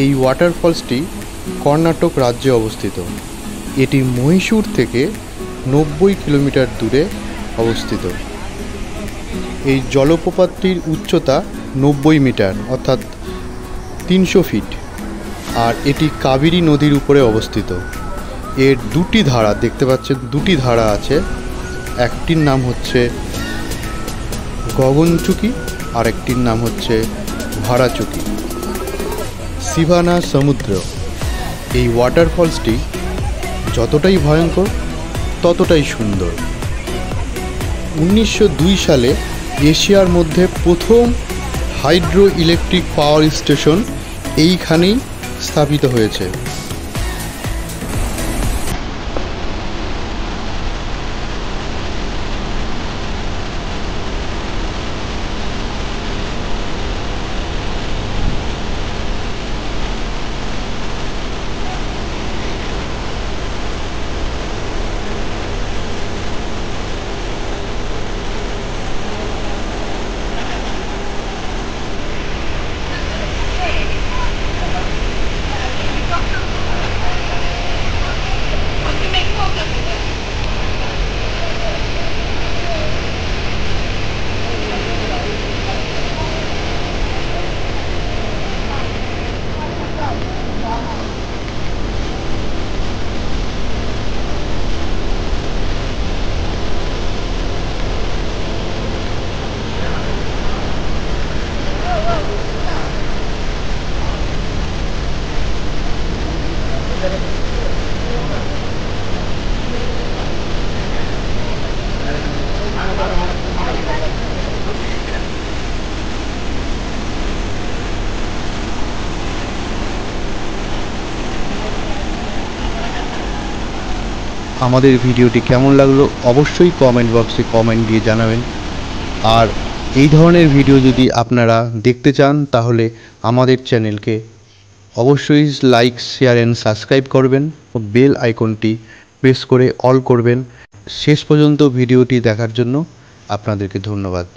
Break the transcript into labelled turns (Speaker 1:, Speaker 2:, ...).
Speaker 1: এই ওয়াটারফলসটি কর্ণাটক রাজ্যে অবস্থিত। এটি মহীশূর থেকে 90 কিলোমিটার দূরে অবস্থিত। এই জলপ্রপাতটির উচ্চতা 90 মিটার অর্থাৎ 300 ফিট, আর এটি কাবেরী নদীর উপরে অবস্থিত। এর দুটি ধারা দেখতে পাচ্ছেন, দুটি ধারা আছে। একটির নাম হচ্ছে গগনচুকি আর একটির নাম হচ্ছে ভারাচুকি। সিভানা সমুদ্র। এই ওয়াটারফলসটি যতটাই ভয়ঙ্কর ততটাই সুন্দর। 1902 সালে এশিয়ার মধ্যে প্রথম হাইড্রো ইলেকট্রিক পাওয়ার স্টেশন এইখানেই স্থাপিত হয়েছে। আমাদের ভিডিওটি কেমন লাগলো অবশ্যই কমেন্ট বক্সে কমেন্ট দিয়ে জানাবেন। আর এই ধরনের ভিডিও যদি আপনারা দেখতে চান তাহলে আমাদের চ্যানেলকে অবশ্যই লাইক, শেয়ার অ্যান্ড সাবস্ক্রাইব করবেন ও বেল আইকনটি প্রেস করে অল করবেন। শেষ পর্যন্ত ভিডিওটি দেখার জন্য আপনাদেরকে ধন্যবাদ।